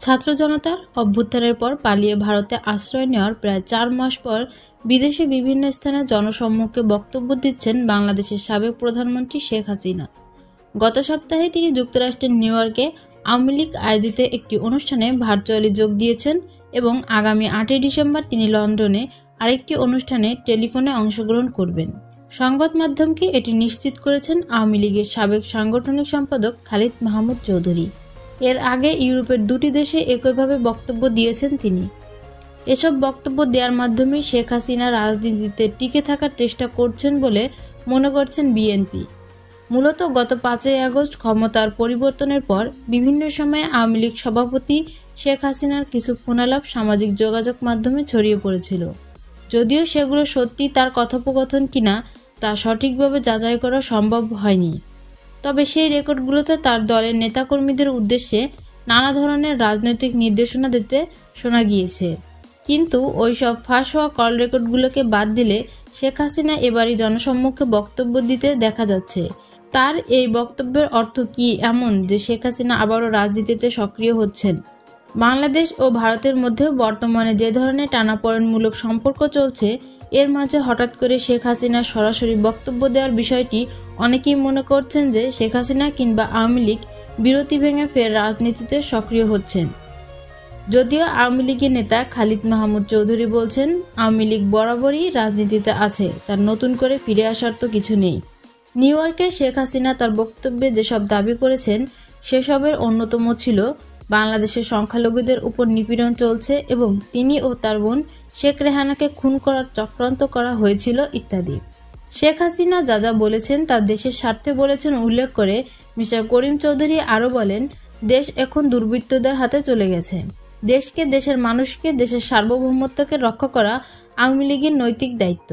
ছাত্র জনতার অভ্যুত্থানের পর পালিয়ে ভারতে আশ্রয় নেওয়ার প্রায় 4 মাস পর বিদেশে বিভিন্ন স্থানে জনসম্মুখে বক্তব্য দিচ্ছেন বাংলাদেশের সাবেক প্রধানমন্ত্রী শেখ হাসিনা। গত সপ্তাহে তিনি যুক্তরাষ্ট্রের নিউ ইয়র্কে আওয়ামী লীগ আয়োজিত একটি অনুষ্ঠানে ভার্চুয়ালি যোগ দিয়েছেন এবং আগামী 8 ডিসেম্বর তিনি লন্ডনে আরেকটি অনুষ্ঠানে টেলিফোনে অংশগ্রহণ করবেন। সংবাদ মাধ্যমকে এটি নিশ্চিত করেছেন আওয়ামী লীগের সাবেক সাংগঠনিক সম্পাদক খালিদ মাহমুদ চৌধুরী। এর আগে ইউরোপের 2টি দেশে একইভাবে বক্তব্য দিয়েছেন তিনি। এসব বক্তব্য দেওয়ার মাধ্যমে শেখ হাসিনা রাজনীতিতে টিকে থাকার চেষ্টা করছেন বলে মনে করছেন বিএনপি। মূলত গত 5 আগস্ট ক্ষমতার পরিবর্তনের পর বিভিন্ন সময়ে আওয়ামী লীগ সভাপতি শেখ হাসিনার কিছু ফোনালাপ সামাজিক যোগাযোগ মাধ্যমে ছড়িয়ে পড়েছিল। যদিও সেগুলো সত্যি তার কথোপকথন কিনা তা সঠিকভাবে যাচাই করা সম্ভব হয়নি, তবে সেই রেকর্ডগুলোতে তার দলের নেতাকর্মীদের উদ্দেশ্যে নানা ধরনের রাজনৈতিক নির্দেশনা দিতে শোনা গিয়েছে। কিন্তু ওইসব ফাঁস হওয়া কল রেকর্ডগুলোকে বাদ দিলে শেখ হাসিনা এবারই জনসম্মুখে বক্তব্য দিতে দেখা যাচ্ছে। তার এই বক্তব্যের অর্থ কি এমন যে শেখ হাসিনা আবারও রাজনীতিতে সক্রিয় হচ্ছেন? বাংলাদেশ ও ভারতের মধ্যে বর্তমানে যে ধরনের টানাপোড়েনমূলক সম্পর্ক চলছে, এর মাঝে হঠাৎ করে শেখ হাসিনার সরাসরি বক্তব্য দেওয়ার বিষয়টি অনেকেই মনে করছেন যে শেখ হাসিনা কিংবা আওয়ামী লীগ বিরতি ভেঙে ফের রাজনীতিতে সক্রিয় হচ্ছেন। যদিও আওয়ামী লীগের নেতা খালিদ মাহমুদ চৌধুরী বলছেন, আওয়ামী লীগ বরাবরই রাজনীতিতে আছে, তার নতুন করে ফিরে আসার তো কিছু নেই। নিউ ইয়র্কে শেখ হাসিনা তার বক্তব্যে যেসব দাবি করেছেন সেসবের অন্যতম ছিল বাংলাদেশের সংখ্যালঘুদের উপর নিপীড়ন চলছে এবং তিনি ও তার বোন শেখ রেহানাকে খুন করার চক্রান্ত করা হয়েছিল ইত্যাদি। শেখ হাসিনা যা যা বলেছেন তা দেশের স্বার্থে বলেছেন উল্লেখ করে মিস্টার করিম চৌধুরী আরও বলেন, দেশ এখন দুর্বৃত্তদের হাতে চলে গেছে। দেশকে, দেশের মানুষকে, দেশের সার্বভৌমত্বকে রক্ষা করা আওয়ামী লীগের নৈতিক দায়িত্ব,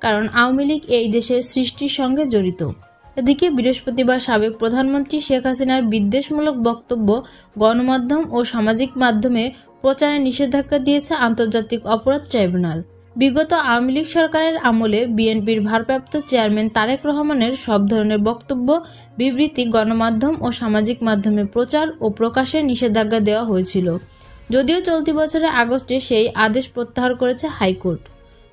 কারণ আওয়ামী লীগ এই দেশের সৃষ্টির সঙ্গে জড়িত। এদিকে বৃহস্পতিবার সাবেক প্রধানমন্ত্রী শেখ হাসিনার বিদ্বেষমূলক বক্তব্য গণমাধ্যম ও সামাজিক মাধ্যমে প্রচারে নিষেধাজ্ঞা দিয়েছে আন্তর্জাতিক অপরাধ ট্রাইব্যুনাল। বিগত আওয়ামী লীগ সরকারের আমলে বিএনপির ভারপ্রাপ্ত চেয়ারম্যান তারেক রহমানের সব ধরনের বক্তব্য, বিবৃতি গণমাধ্যম ও সামাজিক মাধ্যমে প্রচার ও প্রকাশে নিষেধাজ্ঞা দেওয়া হয়েছিল। যদিও চলতি বছরের আগস্টে সেই আদেশ প্রত্যাহার করেছে হাইকোর্ট।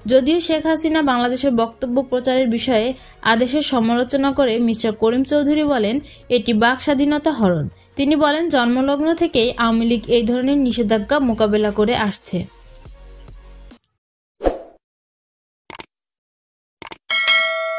যদিও শেখ হাসিনা বাংলাদেশের বক্তব্য প্রচারের বিষয়ে আদেশের সমালোচনা করে মিস্টার করিম চৌধুরী বলেন, এটি বাক স্বাধীনতা হরণ। তিনি বলেন, জন্মলগ্ন থেকেই আওয়ামী লীগ এই ধরনের নিষেধাজ্ঞা মোকাবেলা করে আসছে।